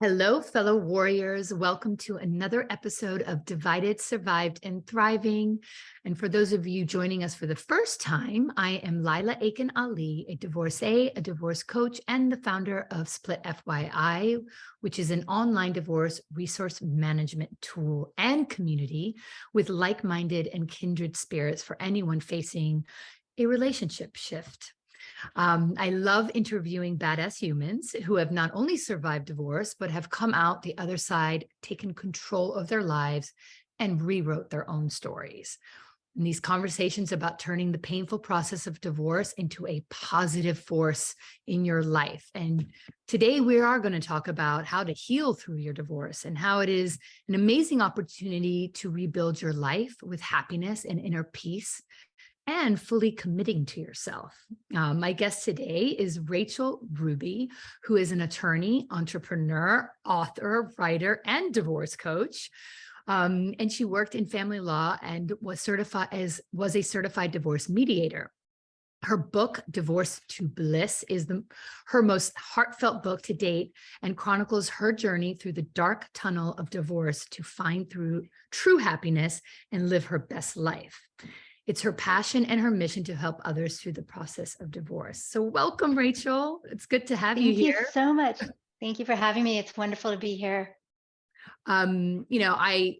Hello, fellow warriors. Welcome to another episode of Divided, Survived, and Thriving. And for those of you joining us for the first time, I am Laila Aitken Ali, a divorcee, a divorce coach, and the founder of Split FYI, which is an online divorce resource management tool and community with like-minded and kindred spirits for anyone facing a relationship shift. I love interviewing badass humans who have not only survived divorce, but have come out the other side, taken control of their lives, and rewrote their own stories. And these conversations about turning the painful process of divorce into a positive force in your life. And today we are going to talk about how to heal through your divorce and how it is an amazing opportunity to rebuild your life with happiness and inner peace, and fully committing to yourself. My guest today is Rachel Ruby, who is an attorney, entrepreneur, author, writer, and divorce coach. And she worked in family law and was a certified divorce mediator. Her book, Divorce to Bliss, is her most heartfelt book to date and chronicles her journey through the dark tunnel of divorce to find true happiness and live her best life. It's her passion and her mission to help others through the process of divorce. So welcome, Rachel. It's good to have you here. Thank you so much. Thank you for having me. It's wonderful to be here. I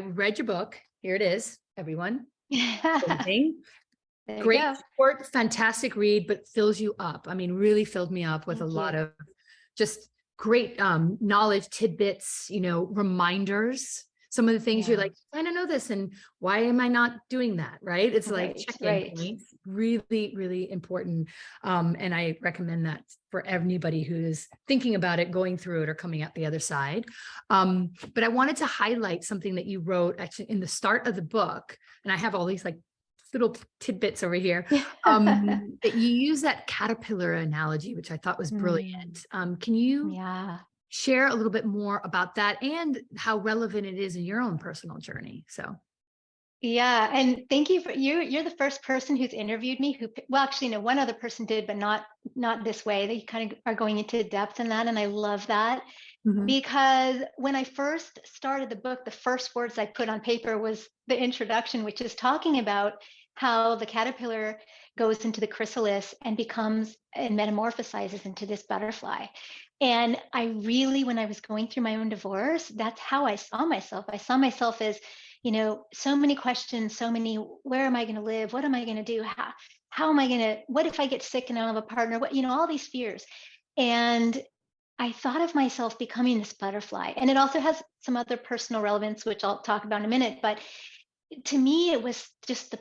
read your book. Here it is, everyone. Great, short, fantastic read, but fills you up. I mean, really filled me up with a lot of just great knowledge, tidbits, reminders. Some of the things you're like, I don't know this, and why am I not doing that? Right? It's like check-in points, really, really important. And I recommend that for anybody who's thinking about it, going through it, or coming out the other side. But I wanted to highlight something that you wrote actually in the start of the book, and I have all these like little tidbits over here. That you use that caterpillar analogy, which I thought was brilliant. Can you? Share a little bit more about that and how relevant it is in your own personal journey. And thank you for you're the first person who's interviewed me one other person did, but not this way. That you kind of are going into depth in that, and I love that. Because when I first started the book, the first words I put on paper was the introduction, which is talking about how the caterpillar goes into the chrysalis and metamorphosizes into this butterfly. And I really, when I was going through my own divorce, that's how I saw myself. I saw myself as, so many questions, where am I going to live? What am I going to do? How am I going to, what if I get sick and I don't have a partner? All these fears. And I thought of myself becoming this butterfly. And it also has some other personal relevance, which I'll talk about in a minute. But to me, it was just the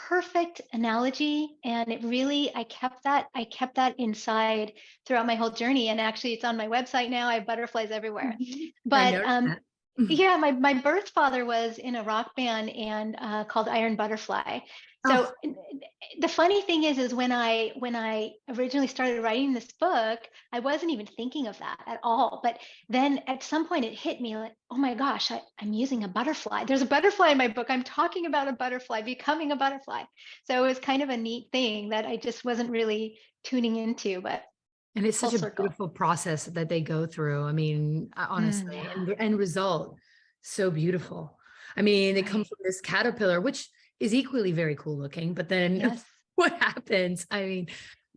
perfect analogy. And I kept that inside throughout my whole journey. And actually it's on my website now. I have butterflies everywhere. But my birth father was in a rock band and called Iron Butterfly. So the funny thing is when I originally started writing this book, I wasn't even thinking of that at all. But then at some point it hit me like, oh my gosh, I'm using a butterfly. There's a butterfly in my book. I'm talking about a butterfly, becoming a butterfly. So it was kind of a neat thing that I just wasn't really tuning into, and it's such a beautiful process that they go through. I mean, honestly, and the end result, so beautiful. I mean, they come from this caterpillar, which is equally very cool looking, but then what happens? I mean,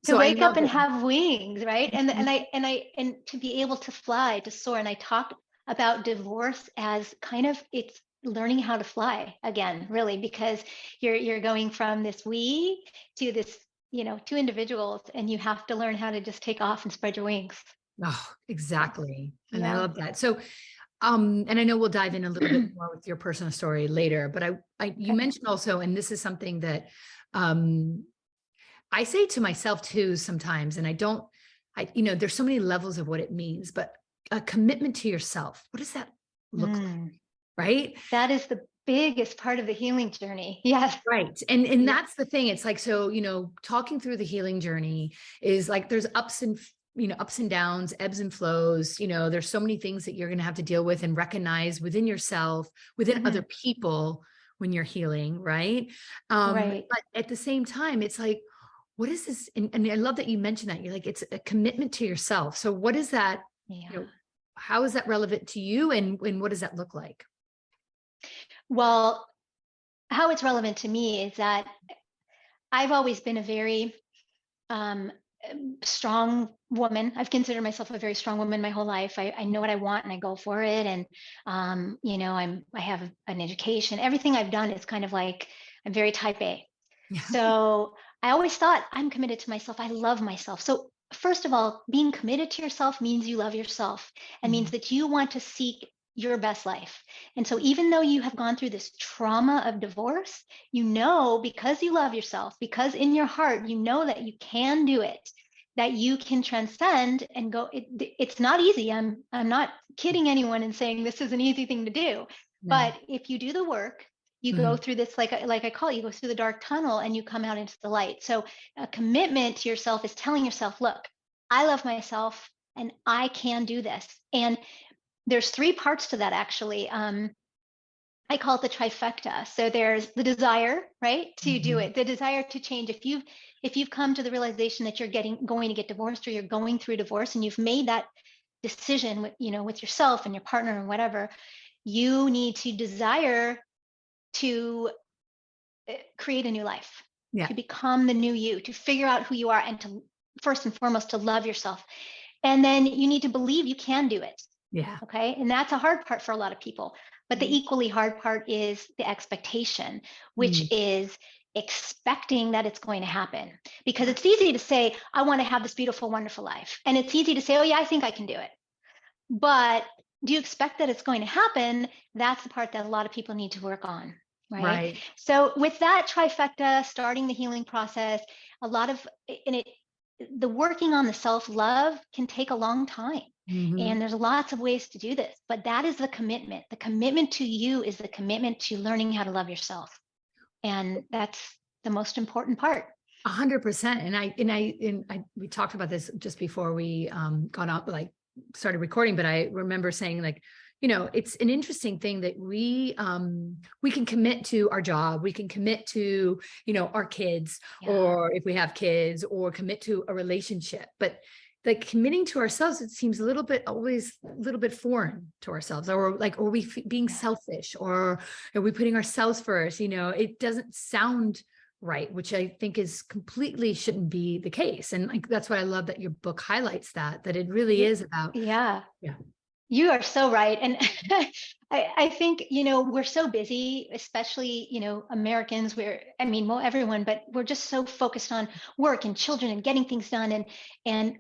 to wake up and have wings, right? And to be able to fly, to soar. And I talked about divorce as kind of, it's learning how to fly again, really, because you're going from this we to this, two individuals, and you have to learn how to just take off and spread your wings. Oh, exactly. And I love that. So, and I know we'll dive in a little bit more with your personal story later, but you mentioned also, and this is something that I say to myself too sometimes, and there's so many levels of what it means, but a commitment to yourself, what does that look like? Right? That is the biggest part of the healing journey. Yes. Right. And that's the thing. It's like, so, talking through the healing journey is like, there's ups and downs, ebbs and flows. There's so many things that you're going to have to deal with and recognize within yourself, within other people when you're healing. Right. But at the same time, it's like, what is this? And I love that you mentioned that. You're like, it's a commitment to yourself. So what is that? how is that relevant to you, and what does that look like? Well, how it's relevant to me is that I've always been a very um, strong woman. I've considered myself a very strong woman my whole life. I know what I want and I go for it. And I have an education. Everything I've done is kind of like I'm very type A. Yeah. So I always thought I'm committed to myself. I love myself. So first of all, being committed to yourself means you love yourself and means that you want to seek your best life. And so even though you have gone through this trauma of divorce, because you love yourself, because in your heart, you know that you can do it, that you can transcend and go. It's not easy. I'm not kidding anyone and saying this is an easy thing to do. No. But if you do the work, you go through this, like I call it, you go through the dark tunnel and you come out into the light. So a commitment to yourself is telling yourself, look, I love myself and I can do this. And there's 3 parts to that, actually. I call it the trifecta. So there's the desire, right, to do it, the desire to change. If you've come to the realization that you're going to get divorced, or you're going through divorce, and you've made that decision with yourself and your partner and whatever, you need to desire to create a new life, to become the new you, to figure out who you are, and to first and foremost to love yourself. And then you need to believe you can do it. Yeah. Okay. And that's a hard part for a lot of people. But the equally hard part is the expectation, which is expecting that it's going to happen. Because it's easy to say, I want to have this beautiful, wonderful life. And it's easy to say, oh, yeah, I think I can do it. But do you expect that it's going to happen? That's the part that a lot of people need to work on. Right. So with that trifecta, starting the healing process, the working on the self-love can take a long time. And there's lots of ways to do this, but that is the commitment. The commitment to you is the commitment to learning how to love yourself. And that's the most important part. 100%. And we talked about this just before we got out, like started recording, but I remember saying, like, it's an interesting thing that we can commit to our job. We can commit to, our kids, or if we have kids, or commit to a relationship, but like committing to ourselves, it seems always a little bit foreign to ourselves, or like, are we being selfish, or are we putting ourselves first? It doesn't sound right, which I think is completely shouldn't be the case. And like, that's why I love that your book highlights that it really is about. Yeah. You are so right. And I think, we're so busy, especially, Americans, everyone, but we're just so focused on work and children and getting things done. And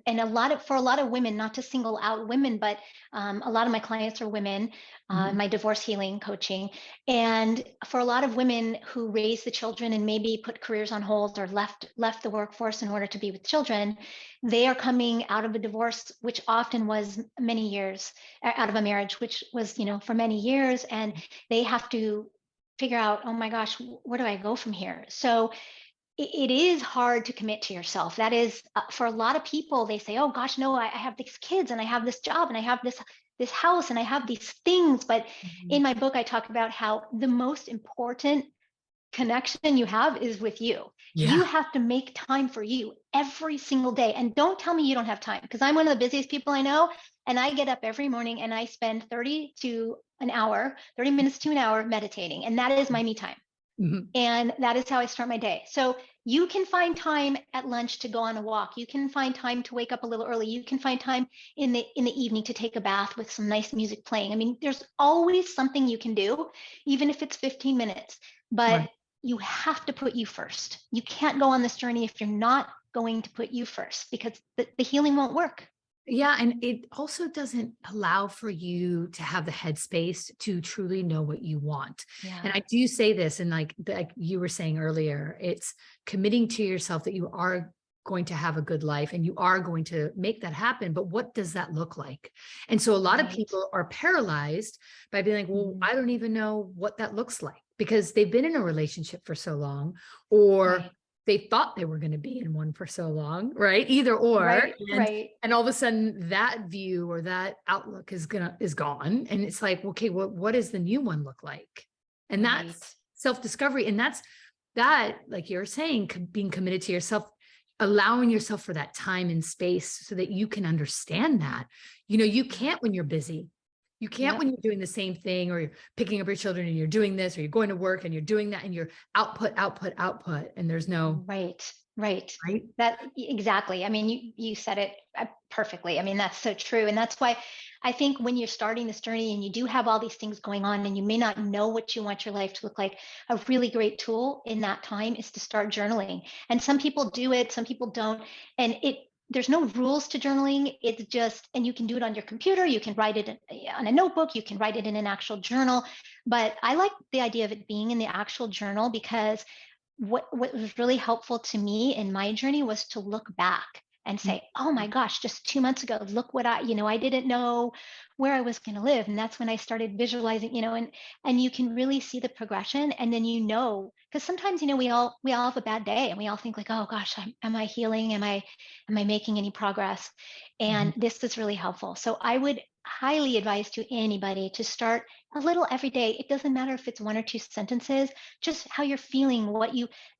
for a lot of women, not to single out women, but a lot of my clients are women, my divorce healing coaching. And for a lot of women who raise the children and maybe put careers on hold, or left the workforce in order to be with children, they are coming out of a divorce, which often was many years, out of a marriage, which was, for many years. And they have to figure out, oh my gosh, where do I go from here? So it is hard to commit to yourself. That is, for a lot of people, they say, oh gosh, no, I have these kids and I have this job and I have this house and I have these things. But in my book, I talk about how the most important connection you have is with you. You have to make time for you every single day. And don't tell me you don't have time, because I'm one of the busiest people I know. And I get up every morning and I spend 30 minutes to an hour meditating. And that is my me time. And that is how I start my day. So you can find time at lunch to go on a walk. You can find time to wake up a little early. You can find time in the evening to take a bath with some nice music playing. There's always something you can do, even if it's 15 minutes. But you have to put you first. You can't go on this journey if you're not going to put you first, because the healing won't work. Yeah. And it also doesn't allow for you to have the headspace to truly know what you want. And I do say this, and like you were saying earlier, it's committing to yourself that you are going to have a good life and you are going to make that happen. But what does that look like? And so a lot of people are paralyzed by being like, well, I don't even know what that looks like, because they've been in a relationship for so long, or they thought they were going to be in one for so long, right? Either or. And all of a sudden that view or that outlook is gone. And it's like, okay, what does the new one look like? And that's self-discovery. And that, like you're saying, being committed to yourself, allowing yourself for that time and space so that you can understand that. You can't when you're busy. You can't when you're doing the same thing, or you're picking up your children and you're doing this, or you're going to work and you're doing that, and you're output, and there's no Right. right. That exactly. I mean, you said it perfectly. I mean, that's so true. And that's why I think when you're starting this journey and you do have all these things going on and you may not know what you want your life to look like, a really great tool in that time is to start journaling. And some people do it, some people don't. And there's no rules to journaling. It's just, and you can do it on your computer. You can write it on a notebook. You can write it in an actual journal. But I like the idea of it being in the actual journal, because what was really helpful to me in my journey was to look back and say, oh my gosh, just 2 months ago, look what I didn't know where I was going to live. And that's when I started visualizing, and you can really see the progression. And then, because sometimes, we all have a bad day and we all think like, oh gosh, am I healing? Am I making any progress? And this is really helpful. So I would highly advise to anybody to start a little every day. It doesn't matter if it's 1 or 2 sentences, just how you're feeling,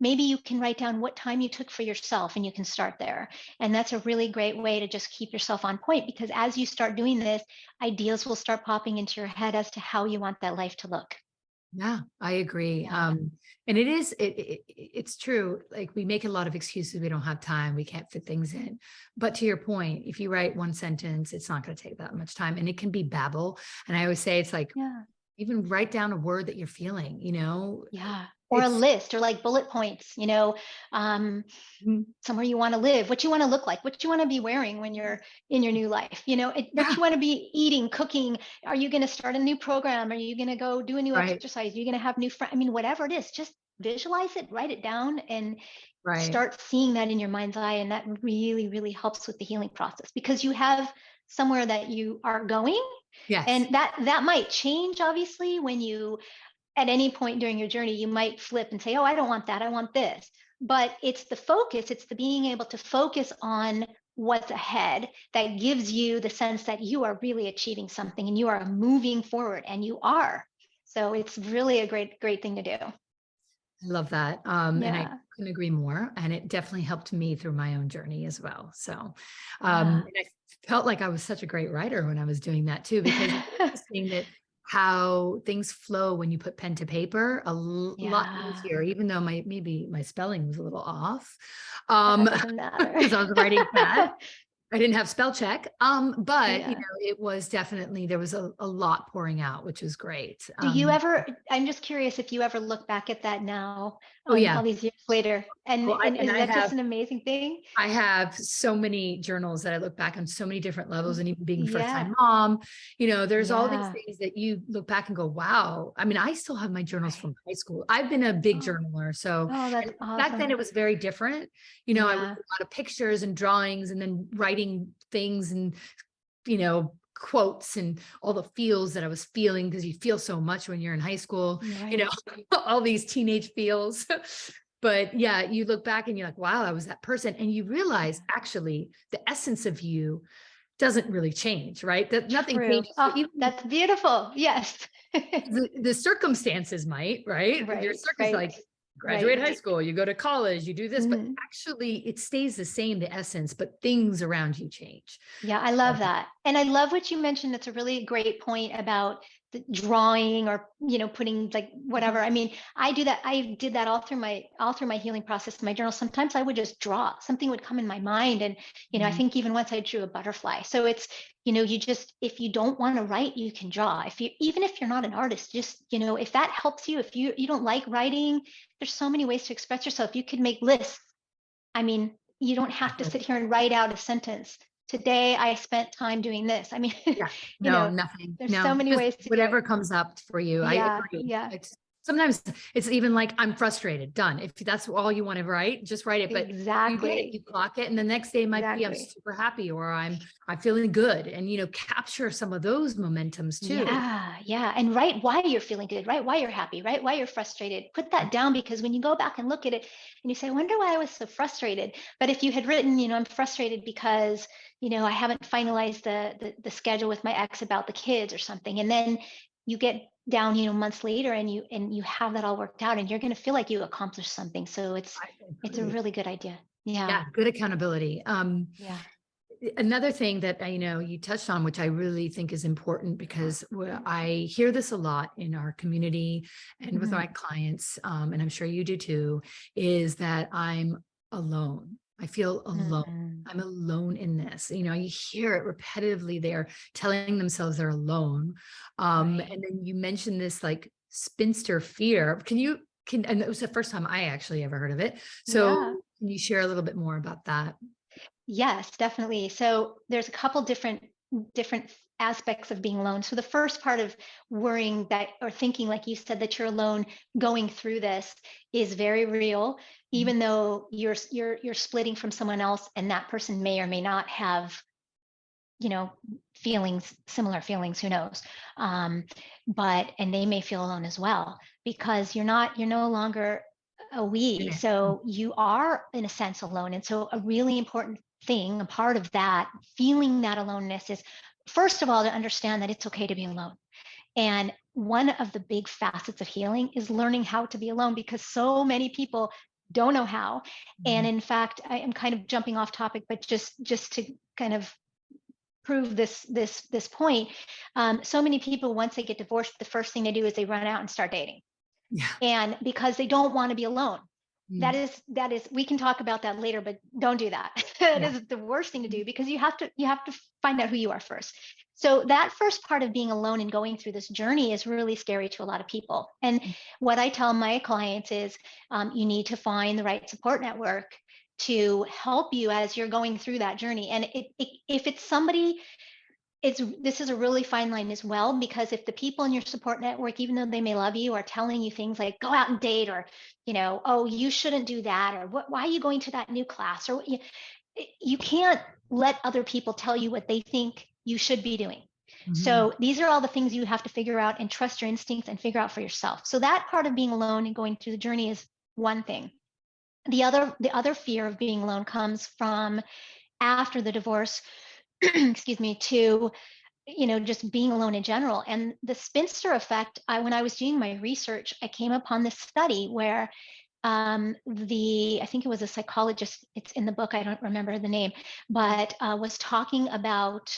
maybe you can write down what time you took for yourself, and you can start there. And that's a really great way to just keep yourself on point, because as you start doing this, ideas will start popping into your head as to how you want that life to look. Yeah, I agree. Yeah. And it's true. Like, we make a lot of excuses. We don't have time. We can't fit things in. But to your point, if you write 1 sentence, it's not going to take that much time, and it can be babble. And I always say, it's like, Yeah. even write down a word that you're feeling, Yeah. Or a list, or like bullet points, somewhere you want to live, what you want to look like, what you want to be wearing when you're in your new life, what you want to be eating, cooking. Are you going to start a new program? Are you going to go do a new right, exercise? Are you going to have new friends? I mean, whatever it is, just visualize it, write it down, and right. start seeing that in your mind's eye. And that really, really helps with the healing process, because you have somewhere that you are going. Yes. And that might change, obviously, when you, at any point during your journey, you might flip and say, oh, I don't want that, I want this. But it's the focus, it's the being able to focus on what's ahead that gives you the sense that you are really achieving something and you are moving forward, and you are. So it's really a great thing to do. I love that. And I Yeah. couldn't agree more. And it definitely helped me through my own journey as well. So, Yeah. and I felt like I was such a great writer when I was doing that too, because it's interesting that how things flow when you put pen to paper lot Yeah. easier, even though maybe my spelling was a little off. That doesn't matter. Because I was writing fast. I didn't have spell check. But Yeah. it was definitely, there was a lot pouring out, which was great. Do you ever, I'm just curious if you ever look back at that now, Oh all yeah. these years later, and, Well, and is that just an amazing thing? I have so many journals that I look back on so many different levels, and even being a first Yeah. time mom, there's all these Yeah. things that you look back and go, wow. I mean, I still have my journals Right. from high school. I've been a big Oh, journaler. So, oh, that's and back then awesome. it was very different. I wrote Yeah. a lot of pictures and drawings, and then writing things and, quotes and all the feels that I was feeling, because you feel so much when you're in high school, Right. all these teenage feels. But yeah, you look back and you're like, wow, I was that person. And you realize actually the essence of you doesn't really change, right? That nothing True. changes. So Oh, even that's beautiful. Yes. the circumstances might, right? Your Right. circus, Right. like, graduate high Right. school, you go to college, you do this, but Mhm. actually it stays the same, the essence, but things around you change. Yeah, I love that. And I love what you mentioned. That's a really great point about the drawing, or, putting like whatever. I mean, I do that. I did that all through my healing process, my journal. Sometimes I would just draw. Something would come in my mind. And, I Mhm. think even once I drew a butterfly. So it's, you just, if you don't want to write, you can draw. Even if you're not an artist, just, if that helps you, if you don't like writing, there's so many ways to express yourself. You could make lists. I mean, you don't have to sit here and write out a sentence. Today, I spent time doing this. I mean, Yeah, no, nothing. there's so No, many just ways to do it. whatever comes up for you. I Yeah, agree. yeah, Sometimes it's even like, I'm frustrated, done. If that's all you want to write, just write it. But you get it, exactly, you clock it, and the next day might be, I'm exactly. super happy, or I'm feeling good, and capture some of those momentums too. Yeah, yeah. And write why you're feeling good, right? Why you're happy, right? Why you're frustrated. Put that down, because when you go back and look at it and you say, I wonder why I was so frustrated. But if you had written, I'm frustrated because, I haven't finalized the schedule with my ex about the kids or something. And then you get down, months later, and you have that all worked out, and you're going to feel like you accomplished something. So it's I a agree. really good idea. Yeah. Good accountability. Yeah. Another thing that I know you touched on, which I really think is important, because I hear this a lot in our community and with Mhm. my clients, and I'm sure you do too, is that I'm alone. I feel alone. Mhm. I'm alone in this. You hear it repetitively. They're telling themselves they're alone. Right. And then you mentioned this like spinster fear. And it was the first time I actually ever heard of it. Yeah. So can you share a little bit more about that? Yes, definitely. So there's a couple different aspects of being alone. So the first part of worrying that or thinking, like you said, that you're alone going through this is very real, Mhm. even though you're splitting from someone else and that person may or may not have, you know, similar feelings, who knows? Um, but and they may feel alone as well because you're no longer a we. So you are in a sense alone. And so a really important thing, a part of that, feeling that aloneness is first of all to understand that it's okay to be alone. And one of the big facets of healing is learning how to be alone because so many people don't know how. And Mhm. in fact, I am kind of jumping off topic, but just to kind of prove this point, so many people once they get divorced, the first thing they do is they run out and start dating, Yeah. and because they don't want to be alone. that Mm. is that is we can talk about that later, but don't do that. That Yeah. is the worst thing to do because you have to find out who you are first. So that first part of being alone and going through this journey is really scary to a lot of people. And what I tell my clients is, you need to find the right support network to help you as you're going through that journey. And if it's somebody, this is a really fine line as well, because if the people in your support network, even though they may love you, are telling you things like go out and date, or oh, you shouldn't do that, or why are you going to that new class, or you can't let other people tell you what they think you should be doing. Mhm. So these are all the things you have to figure out and trust your instincts and figure out for yourself. So that part of being alone and going through the journey is one thing. The other fear of being alone comes from after the divorce, excuse me, to just being alone in general. And the spinster effect, when I was doing my research, I came upon this study where I think it was a psychologist, it's in the book, I don't remember the name, but was talking about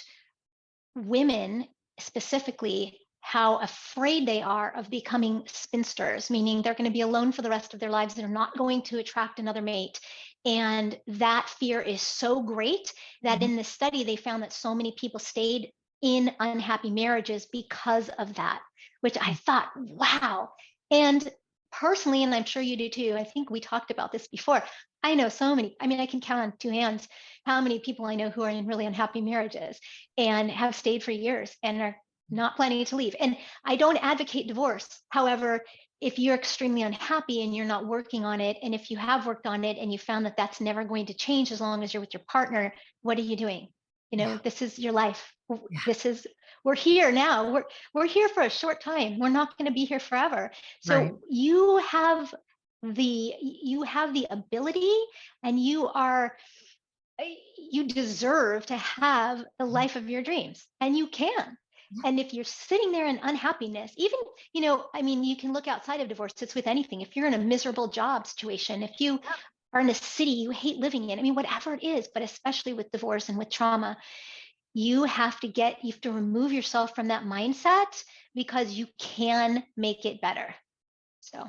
women specifically, how afraid they are of becoming spinsters, meaning they're going to be alone for the rest of their lives. They're not going to attract another mate. And that fear is so great that Mhm. in this study, they found that so many people stayed in unhappy marriages because of that, which I thought, wow. And personally, and I'm sure you do too, I think we talked about this before. I know so many, I mean, I can count on two hands how many people I know who are in really unhappy marriages and have stayed for years and are not planning to leave. And I don't advocate divorce. However, if you're extremely unhappy and you're not working on it, and if you have worked on it and you found that that's never going to change as long as you're with your partner, what are you doing? Yeah. This is your life. Yeah. We're here now. We're here for a short time. We're not going to be here forever. Right. So you have the ability, and you deserve to have the life of your dreams, and you can. Yeah. And if you're sitting there in unhappiness, even, I mean, you can look outside of divorce, it's with anything. If you're in a miserable job situation, if you are in a city you hate living in, I mean, whatever it is, but especially with divorce and with trauma, you have to remove yourself from that mindset because you can make it better. So,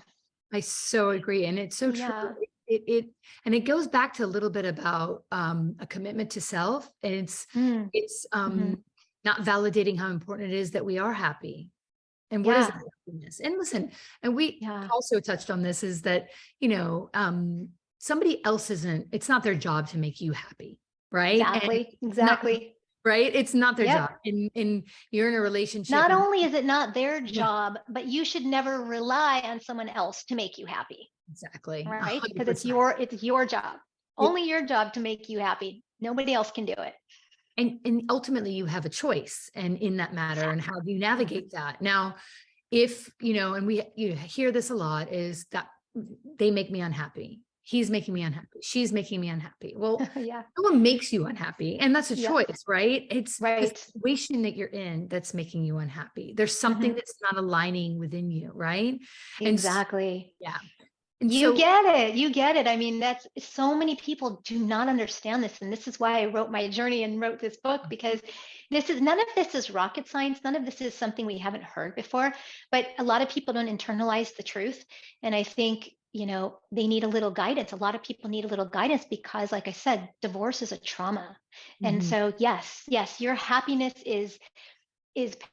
I so agree. And it's so true. yeah. And it goes back to a little bit about a commitment to self. And Mm, it's hmm. not validating how important it is that we are happy. And what is Yeah. that happiness? And listen, and we Yeah. also touched on this, is that, somebody else it's not their job to make you happy. Right. And Exactly. it's not, Exactly. right. It's not their Yep. job. And you're in a relationship Not and only is it not their yeah, job, but you should never rely on someone else to make you happy, exactly. a right? hundred Because it's percent. your job. Yep. Only your job to make you happy. Nobody else can do it. And ultimately you have a choice and in that matter, and Exactly. how do you Mhm. navigate that now? If and we you hear this a lot, is that they make me unhappy, he's making me unhappy, she's making me unhappy. Well, Yeah. no one makes you unhappy, and that's a Yep. choice, right? It's the Right. situation that you're in that's making you unhappy. There's something Hmm. that's not aligning within you, right? And Exactly. yeah. And You so, get it. You get it. I mean, that's so many people do not understand this. And this is why I wrote my journey and wrote this book, because none of this is rocket science. None of this is something we haven't heard before, but a lot of people don't internalize the truth. And I think, they need a little guidance. A lot of people need a little guidance because, like I said, divorce is a trauma. And mhm, so, yes, your happiness is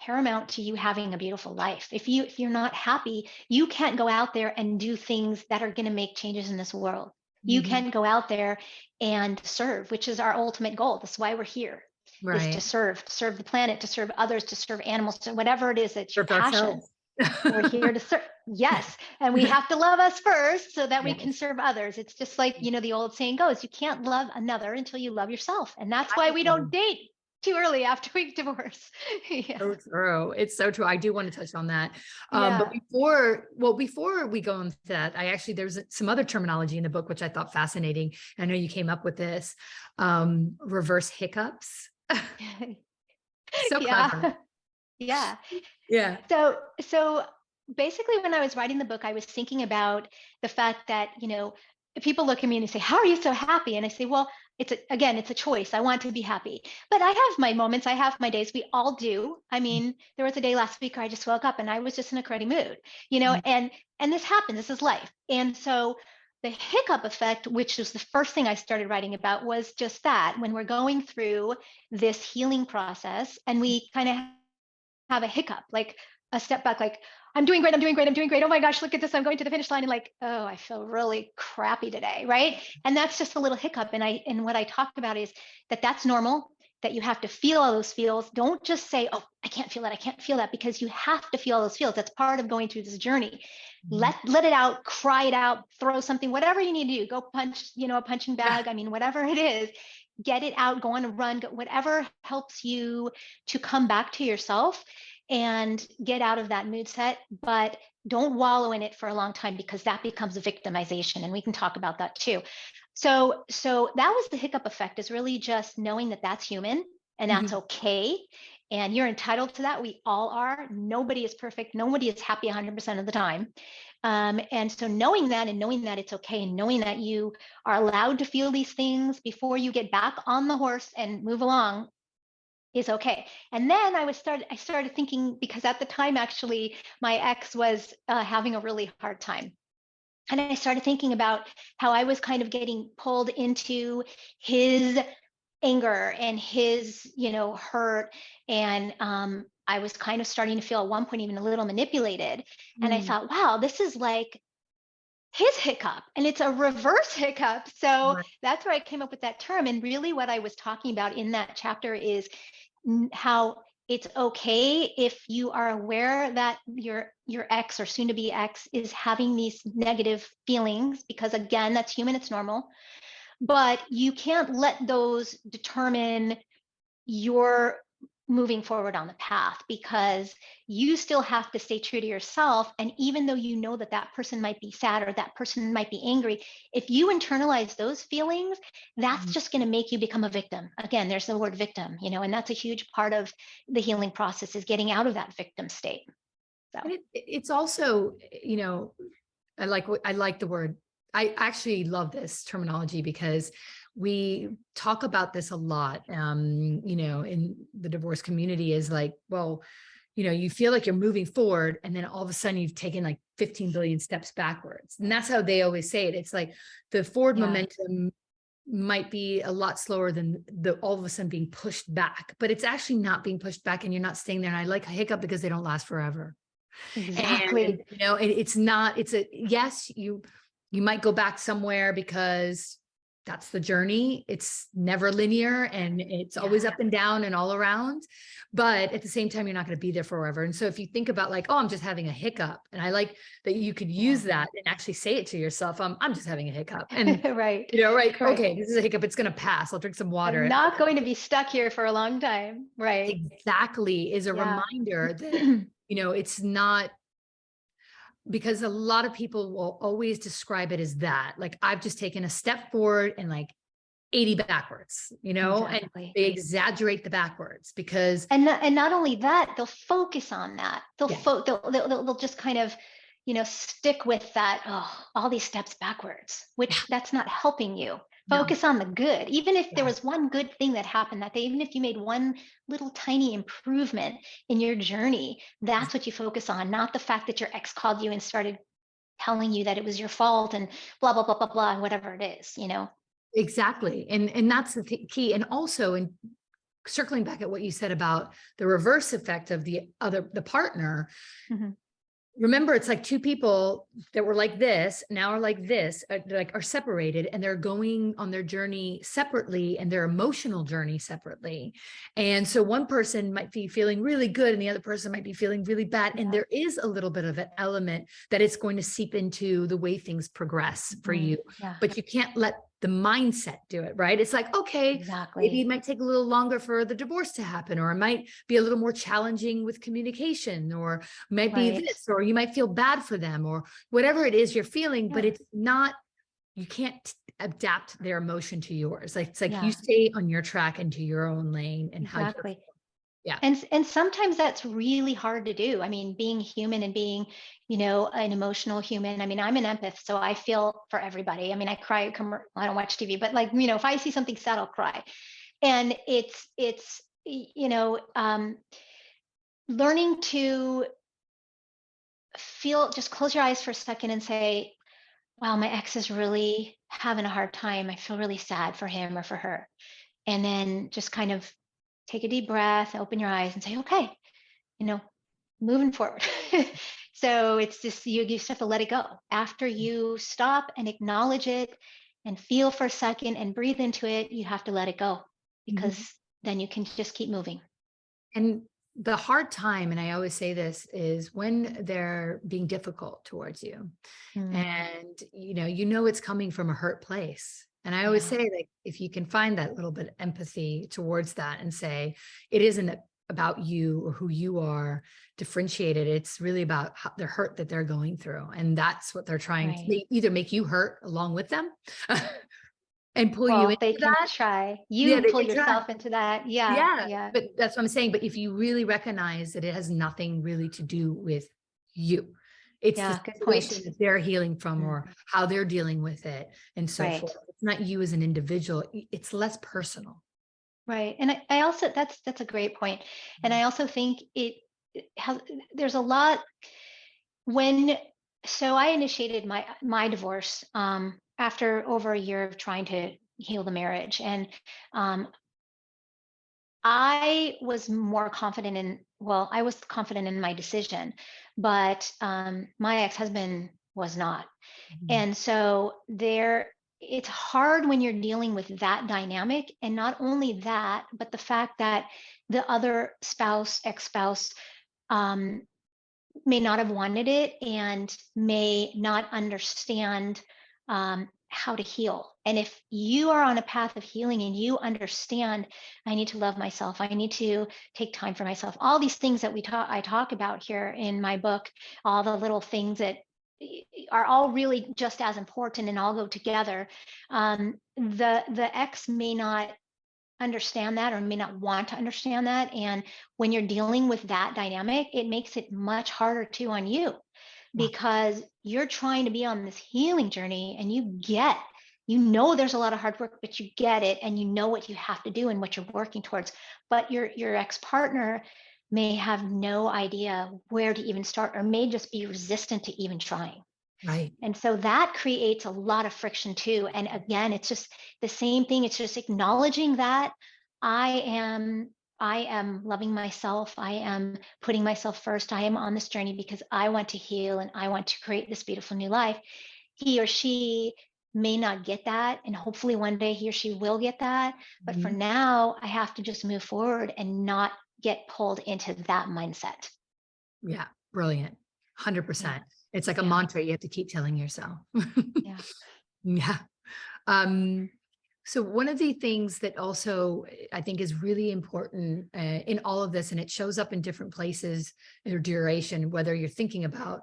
paramount to you having a beautiful life. If you're not happy, you can't go out there and do things that are going to make changes in this world. You mhm, can't go out there and serve, which is our ultimate goal. That's why we're here, is to right. serve the planet, to serve others, to serve animals, to whatever it is that's your Serve passion. ourselves. We're here to serve. Yes. And we have to love us first so that we can Yes. serve others. It's just like, the old saying goes, you can't love another until you love yourself. And that's why we don't date too early after we divorce. Yeah. So true. It's so true. I do want to touch on that. But Yeah. before we go into that, there's some other terminology in the book, which I thought fascinating. I know you came up with this, reverse hiccups. So clever. Yeah. Yeah. Yeah. So basically when I was writing the book, I was thinking about the fact that, people look at me and they say, "How are you so happy?" And I say, "Well, it's a choice. I want to be happy. But I have my moments, I have my days. We all do. I mean, there was a day last week where I just woke up and I was just in a cruddy mood, Mhm. and this happens. This is life." And so the hiccup effect, which was the first thing I started writing about, was just that when we're going through this healing process and we kind of have a hiccup, like a step back, like, I'm doing great, I'm doing great, I'm doing great. Oh my gosh, look at this. I'm going to the finish line. And like, oh, I feel really crappy today. Right. And that's just a little hiccup. And what I talked about is that that's normal, that you have to feel all those feels. Don't just say, "Oh, I can't feel that. I can't feel that," because you have to feel all those feels. That's part of going through this journey. Mhm. Let it out, cry it out, throw something, whatever you need to do. Go punch, a punching Yeah. bag. I mean, whatever it is, get it out, go on a run, whatever helps you to come back to yourself and get out of that mood set. But don't wallow in it for a long time, because that becomes a victimization. And we can talk about that too. So that was the hiccup effect, is really just knowing that that's human and that's Mhm. okay. And you're entitled to that. We all are. Nobody is perfect. Nobody is happy 100% of the time. And so knowing that, and knowing that it's okay, and knowing that you are allowed to feel these things before you get back on the horse and move along is okay. And then I started thinking, because at the time, actually, my ex was having a really hard time. And I started thinking about how I was kind of getting pulled into his anger and his, hurt. And I was kind of starting to feel at one point even a little manipulated. And I Mm. thought, wow, this is like his hiccup, and it's a reverse hiccup. So Right. that's where I came up with that term. And really what I was talking about in that chapter is how it's okay if you are aware that your ex, or soon to be ex, is having these negative feelings, because again, that's human, it's normal. But you can't let those determine your moving forward on the path, because you still have to stay true to yourself. And even though you know that that person might be sad or that person might be angry, if you internalize those feelings, that's Mhm. just going to make you become a victim. Again, there's the word victim, and that's a huge part of the healing process, is getting out of that victim state. So And it's also, I like the word. I actually love this terminology because we talk about this a lot. In the divorce community, is like, well, you feel like you're moving forward, and then all of a sudden you've taken like 15 billion steps backwards. And that's how they always say it. It's like the forward yeah, momentum might be a lot slower than the all of a sudden being pushed back, but it's actually not being pushed back, and you're not staying there. And I like a hiccup because they don't last forever. And exactly. it's a yes, you might go back somewhere because that's the journey. It's never linear, and it's Yeah, always up and down and all around. But at the same time, you're not going to be there forever. And so if you think about like, oh, I'm just having a hiccup, and I like that you could yeah. use that and actually say it to yourself. I'm just having a hiccup. And Right, right, right. okay, this is a hiccup. It's going to pass. I'll drink some I'm water. not going to be stuck here for a long time. Right. Exactly, is a Yeah. reminder that, it's not, because a lot of people will always describe it as that, like, I've just taken a step forward and like 80 backwards, and Exactly. they exaggerate the backwards because And not only that, they'll focus on that. yeah, They'll just kind of stick with that, all these steps backwards, which that's not helping you. No, Focus on the good. Even if there yeah, was one good thing that happened that day, even if you made one little tiny improvement in your journey, that's what you focus on, not the fact that your ex called you and started telling you that it was your fault and blah, blah, blah, blah, blah, whatever it is. exactly. And that's the key. And also, in circling back at what you said about the reverse effect of the partner, Mm-hmm. remember, it's like two people that were like this now are like this, are separated, and they're going on their journey separately and their emotional journey separately. And so one person might be feeling really good and the other person might be feeling really bad. And there is a little bit of an element that it's going to seep into the way things progress for you, Yeah, but you can't let the mindset do it, right? It's like, okay, maybe it exactly. might take a little longer for the divorce to happen, or it might be a little more challenging with communication, or might be Right. this, or you might feel bad for them, or whatever it is you're feeling, but Yeah. it's not, you can't adapt their emotion to yours. Like, it's like you Yeah, stay on your track into your own lane and how you're, exactly. yeah. And sometimes that's really hard to do. I mean, being human and being, an emotional human. I mean, I'm an empath, so I feel for everybody. I mean, I cry. I don't watch TV, but like, if I see something sad, I'll cry. And it's learning to feel. Just close your eyes for a second and say, "Wow, my ex is really having a hard time. I feel really sad for him or for her." And then just kind of take a deep breath, open your eyes, and say, "Okay, you know, moving forward." So it's just you just have to let it go. After you stop and acknowledge it and feel for a second and breathe into it, you have to let it go, because Mhm. then you can just keep moving. And the hard time, and I always say this, is when they're being difficult towards you, Mm, and it's coming from a hurt place. And I always yeah, say, like, if you can find that little bit of empathy towards that and say it isn't about you or who you are, differentiate it. It's really about the hurt that they're going through, and that's what they're trying to, right. they either make you hurt along with them and pull you Well, into they can that. try. Yeah, You they pull can try. yourself into that. Yeah, Yeah, yeah, but that's what I'm saying. But if you really recognize that it has nothing really to do with you, it's the yeah. Good situation point. that they're healing from, Mm, or how they're dealing with it, and so right. forth. It's not you as an individual. It's less personal. Right. And I also that's a great point. And I also think it has there's a lot when so I initiated my divorce after over a year of trying to heal the marriage. And um I was more confident in well, I was confident in my decision, but my ex-husband was not. Mhm. And so it's hard when you're dealing with that dynamic. And not only that, but the fact that the other spouse, ex-spouse, um, may not have wanted it and may not understand how to heal. And if you are on a path of healing and you understand, I need to love myself, I need to take time for myself, all these things that I talk about here in my book, all the little things that are all really just as important and all go together. The ex may not understand that or may not want to understand that. And when you're dealing with that dynamic, it makes it much harder too on you, Yeah, because you're trying to be on this healing journey and there's a lot of hard work, but you get it and you know what you have to do and what you're working towards. But your ex-partner may have no idea where to even start or may just be resistant to even trying. right. And so that creates a lot of friction too. And again, it's just the same thing. It's just acknowledging that I am I am loving myself. I am putting myself first. I am on this journey because I want to heal and I want to create this beautiful new life. He or she may not get that. And hopefully one day he or she will get that. But for Mhm. now, I have to just move forward and not get pulled into that mindset. Yeah, brilliant. Yeah. 100%. It's like a Yeah. mantra you have to keep telling yourself. Yeah. Yeah. Um, so one of the things that also I think is really important in all of this, and it shows up in different places or duration, whether you're thinking about,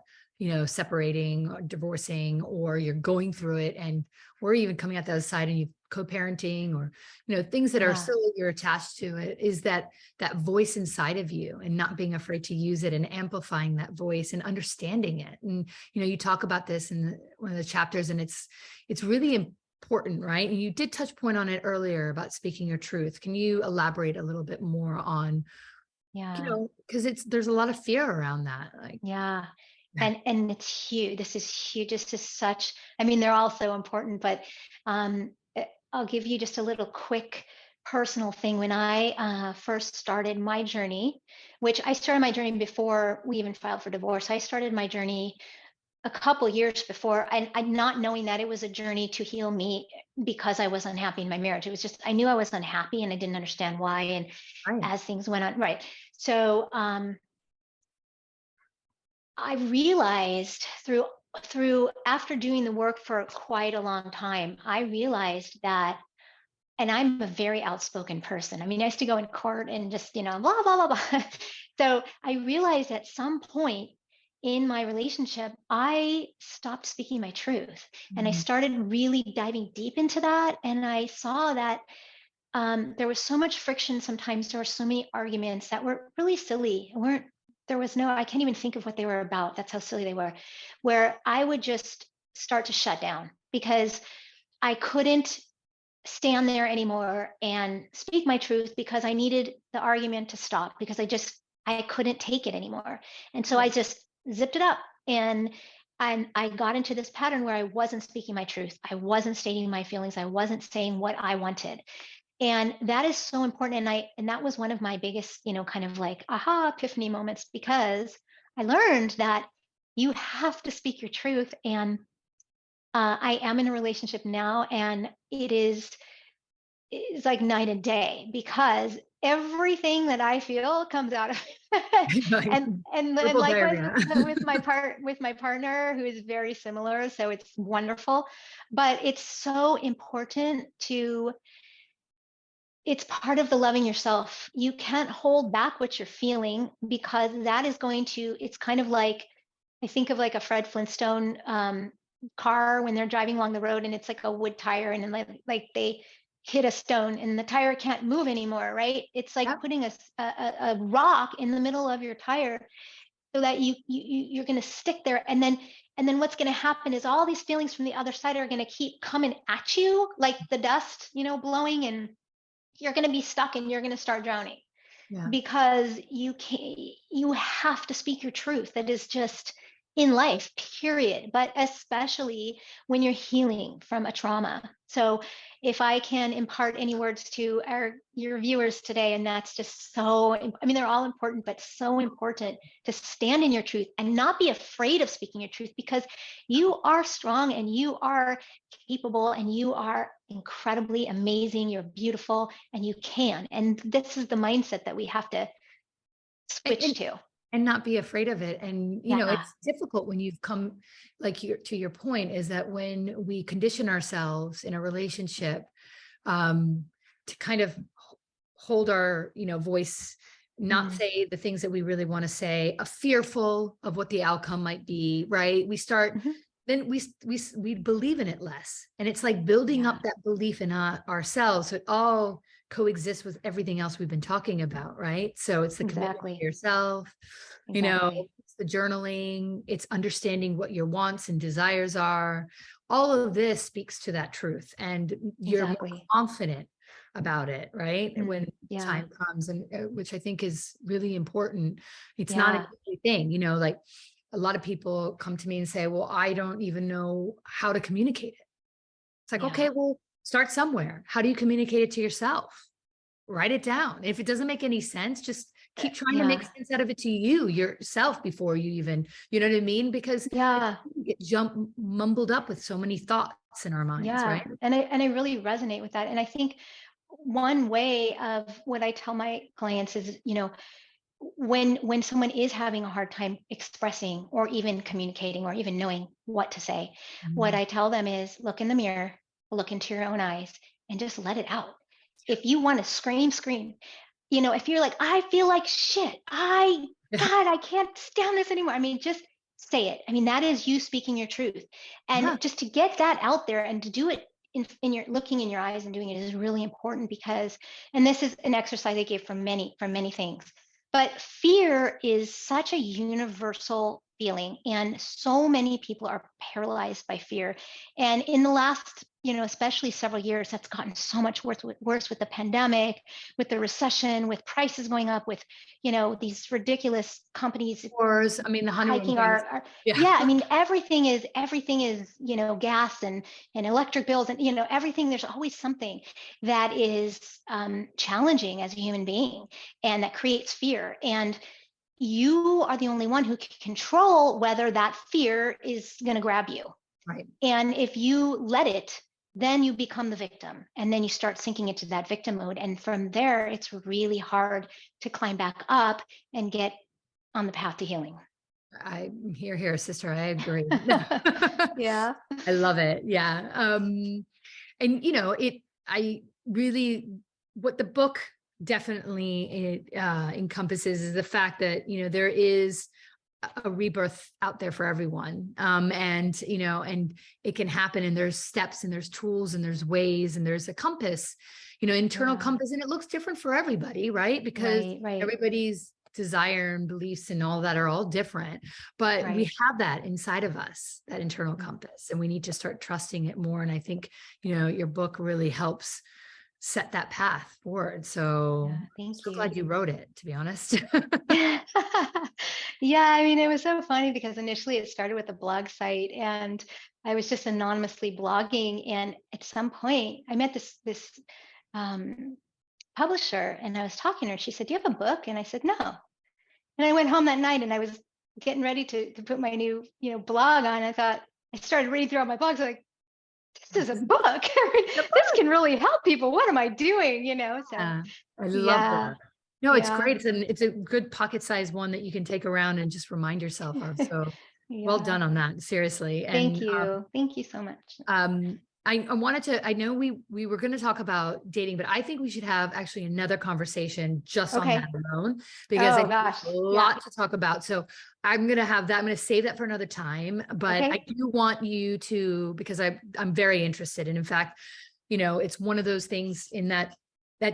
separating or divorcing, or you're going through it, and or even coming out the other side and you've co-parenting or, things that are still you're attached to it, is that voice inside of you, and not being afraid to use it, and amplifying that voice and understanding it. And, you talk about this in one of the chapters, and it's really important, right? And you did touch point on it earlier about speaking your truth. Can you elaborate a little bit more on, because there's a lot of fear around that. Like, and it's huge. This is huge. This is such, I mean, they're all so important, but I'll give you just a little quick personal thing. When I first started my journey, which I started my journey before we even filed for divorce. I started my journey a couple years before, and not knowing that it was a journey to heal me because I was unhappy in my marriage. It was just, I knew I was unhappy and I didn't understand why. And as things went on, So I realized through after doing the work for quite a long time, I realized that, and I'm a very outspoken person. I mean, I used to go in court and just, blah, blah, blah, blah. So I realized at some point in my relationship, I stopped speaking my truth. And I started really diving deep into that. And I saw that there was so much friction. Sometimes there were so many arguments that were really silly. I can't even think of what they were about. That's how silly they were, where I would just start to shut down because I couldn't stand there anymore and speak my truth, because I needed the argument to stop, because I couldn't take it anymore. And so I just zipped it up, and I got into this pattern where I wasn't speaking my truth. I wasn't stating my feelings. I wasn't saying what I wanted. And that is so important. And that was one of my biggest, kind of like aha epiphany moments, because I learned that you have to speak your truth. And I am in a relationship now, and it's like night and day, because everything that I feel comes out of and likewise with my partner, who is very similar. So it's wonderful, but it's so important it's part of the loving yourself. You can't hold back what you're feeling, because that is it's kind of like, I think of like a Fred Flintstone car when they're driving along the road, and it's like a wood tire, and then like they hit a stone and the tire can't move anymore, right? It's like putting a rock in the middle of your tire so that you're going to stick there. And then what's going to happen is all these feelings from the other side are going to keep coming at you like the dust, blowing, and you're going to be stuck and you're going to start drowning because you have to speak your truth. That is just in life, period, but especially when you're healing from a trauma. So if I can impart any words to your viewers today, and that's just they're all important, but so important to stand in your truth and not be afraid of speaking your truth, because you are strong and you are capable and you are incredibly amazing. You're beautiful and you can. And this is the mindset that we have to switch to. And not be afraid of it. And, it's difficult when you've come, like to your point, is that when we condition ourselves in a relationship to kind of hold our, voice, not say the things that we really want to say, fearful of what the outcome might be, right? We start, then we believe in it less. And it's like building up that belief in ourselves. So it all coexist with everything else we've been talking about, right? So it's the commitment to yourself, it's the journaling, it's understanding what your wants and desires are. All of this speaks to that truth, and you're more confident about it, right? And when time comes, and which I think is really important. It's not an easy thing, like a lot of people come to me and say, well, I don't even know how to communicate it. It's like, okay, well, start somewhere. How do you communicate it to yourself? Write it down. If it doesn't make any sense, just keep trying to make sense out of it to yourself before you even, you know what I mean? Because you get mumbled up with so many thoughts in our minds, right? And I really resonate with that. And I think one way of what I tell my clients is, when someone is having a hard time expressing or even communicating or even knowing what to say, what I tell them is look in the mirror, look into your own eyes, and just let it out. If you want to scream, if you're like, I feel like shit, God, I can't stand this anymore. Just say it. That is you speaking your truth. And just to get that out there and to do it in your looking in your eyes and doing it is really important because, and this is an exercise I gave from many things, but fear is such a universal feeling, and so many people are paralyzed by fear. And in the last, especially several years, that's gotten so much worse with the pandemic, with the recession, with prices going up, with these ridiculous companies Wars. I mean, the hiking Honeywell yeah. I mean, everything is gas and electric bills and everything. There's always something that is challenging as a human being, and that creates fear. And you are the only one who can control whether that fear is going to grab you. Right. And if you let it, then you become the victim, and then you start sinking into that victim mode. And from there, it's really hard to climb back up and get on the path to healing. I'm here, sister. I agree. Yeah. I love it. Yeah. And what the book definitely encompasses is the fact that, there is a rebirth out there for everyone. And it can happen, and there's steps and there's tools and there's ways and there's a compass, internal compass, and it looks different for everybody, right? Because right. everybody's desire and beliefs and all that are all different, but we have that inside of us, that internal compass, and we need to start trusting it more. And I think, your book really helps set that path forward. So thank so you. glad you wrote it, to be honest. Yeah, I mean, it was so funny because initially it started with a blog site, and I was just anonymously blogging. And at some point I met this publisher, and I was talking to her, and she said, "Do you have a book?" And I said, "No." And I went home that night, and I was getting ready to put my new, blog on. I started reading through all my blogs, like, this is a book. This can really help people. What am I doing? So I love that. No, it's great. It's a good pocket-sized one that you can take around and just remind yourself of. So well done on that. Seriously. Thank you. Thank you so much. I wanted to, I know we were going to talk about dating, but I think we should have actually another conversation just on that alone, because there's a lot to talk about. So I'm going to have that. I'm going to save that for another time, but I do want you to, because I'm very interested. And in fact, it's one of those things in that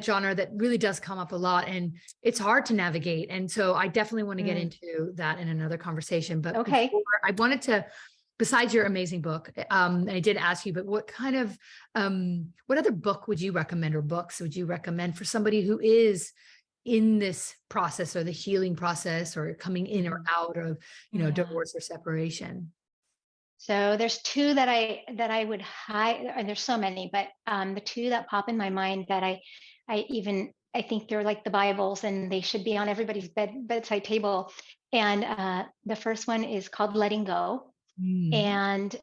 genre that really does come up a lot, and it's hard to navigate. And so I definitely want to get into that in another conversation. But before, I wanted to, besides your amazing book, and I did ask you, but what kind of, what other book would you recommend, or books would you recommend for somebody who is in this process, or the healing process, or coming in or out of, divorce or separation? So there's two that I would highlight, and there's so many, but the two that pop in my mind that I think they're like the Bibles, and they should be on everybody's bedside table. And the first one is called Letting Go. And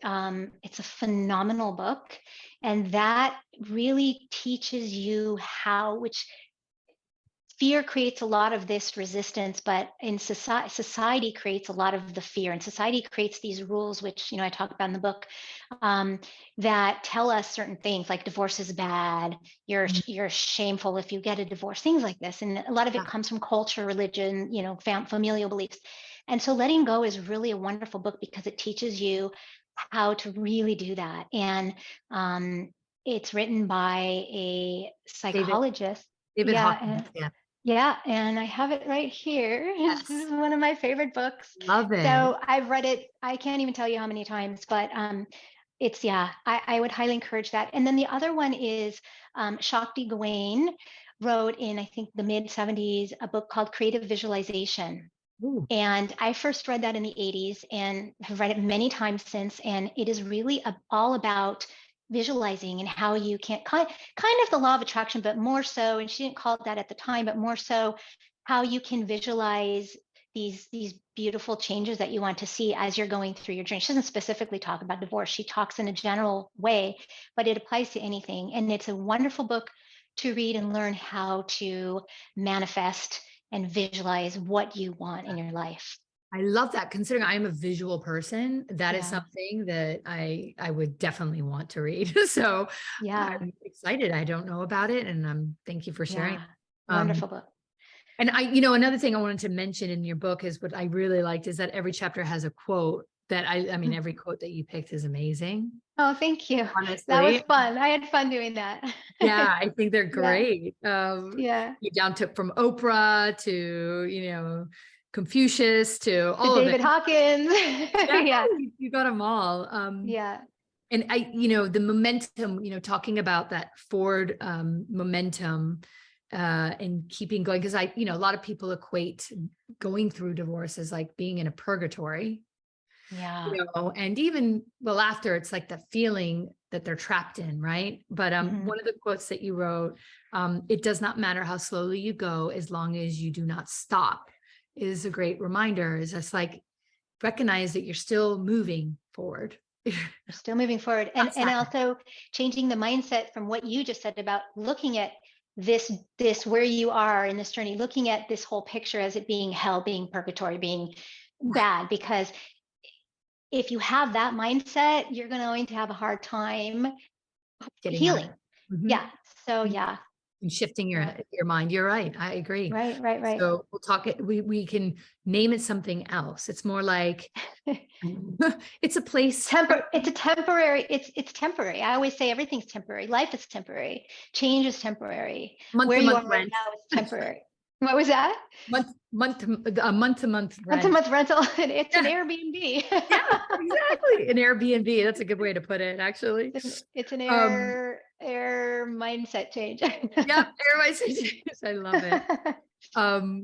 it's a phenomenal book, and that really teaches you which fear creates a lot of this resistance, but in society creates a lot of the fear, and society creates these rules, which I talk about in the book, that tell us certain things, like divorce is bad, you're shameful if you get a divorce, things like this. And a lot of it comes from culture, religion, familial beliefs. And so Letting Go is really a wonderful book because it teaches you how to really do that. And it's written by a psychologist. David Hawkins. Yeah, and I have it right here. Yes. This is one of my favorite books. Love it. So I've read it, I can't even tell you how many times, but it's, I would highly encourage that. And then the other one is Shakti Gawain wrote in, I think, the mid-70s, a book called Creative Visualization. Ooh. And I first read that in the 80s and have read it many times since. And it is really all about visualizing and how you can kind of the law of attraction, but more so, and she didn't call it that at the time, but more so how you can visualize these beautiful changes that you want to see as you're going through your journey. She doesn't specifically talk about divorce. She talks in a general way, but it applies to anything. And it's a wonderful book to read and learn how to manifest and visualize what you want in your life. I love that. Considering I am a visual person, that is something that I would definitely want to read. So I'm excited. I don't know about it. And thank you for sharing. Wonderful book. And another thing I wanted to mention in your book is what I really liked is that every chapter has a quote that I mean, every quote that you picked is amazing. Oh, thank you. That was Honestly. fun. I had fun doing that. Yeah, I think they're Yeah. great. Yeah. You down to from Oprah to, Confucius to To all of it. David Hawkins. Yeah, Yeah. you got them all. Yeah. And the momentum, talking about that forward momentum and keeping going, because a lot of people equate going through divorce as like being in a purgatory, Yeah. and even well after, it's like that feeling that they're trapped in, right? But one of the quotes that you wrote, it does not matter how slowly you go as long as you do not stop, is a great reminder. Is just like recognize that you're still moving forward. You're still moving forward. And also changing the mindset from what you just said about looking at this where you are in this journey, looking at this whole picture as it being hell, being purgatory, being bad. Because if you have that mindset, you're going to have a hard time Getting out of healing. it. Yeah. So yeah. And shifting your mind. You're right. I agree. Right. So we'll talk it. We can name it something else. It's more like it's a place. It's a temporary. It's temporary. I always say everything's temporary. Life is temporary. Change is temporary. Where you are right now is temporary. What was that? Month to month rent. Month rental. It's an Airbnb. Yeah, exactly. An Airbnb. That's a good way to put it, actually. It's an air mindset change. Yeah, air mindset change. I love it.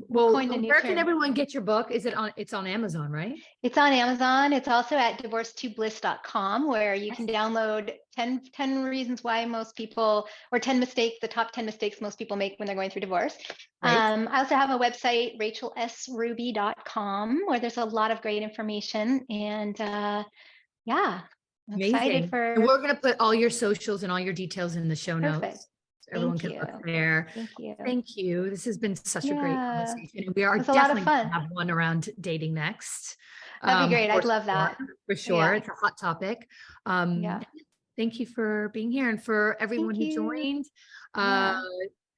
Well, where can everyone get your book? It's on Amazon, right? It's on Amazon. It's also at divorce2bliss.com, where you can download 10 reasons why most people, or 10 mistakes, the top 10 mistakes most people make when they're going through divorce. I also have a website, rachelsruby.com, where there's a lot of great information. And yeah, I'm excited for. And we're going to put all your socials and all your details in the show notes. Everyone can look there. Thank you. This has been such a great conversation. And we are definitely going to have one around dating next. That'd be great. I'd love that. For sure. Yeah. It's a hot topic. Thank you for being here, and for everyone who joined.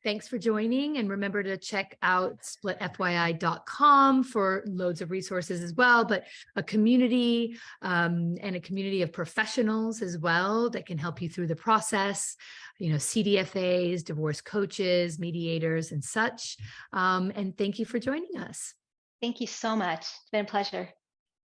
Thanks for joining, and remember to check out splitfyi.com for loads of resources as well, but a community and a community of professionals as well that can help you through the process, CDFAs, divorce coaches, mediators, and such. And thank you for joining us. Thank you so much. It's been a pleasure.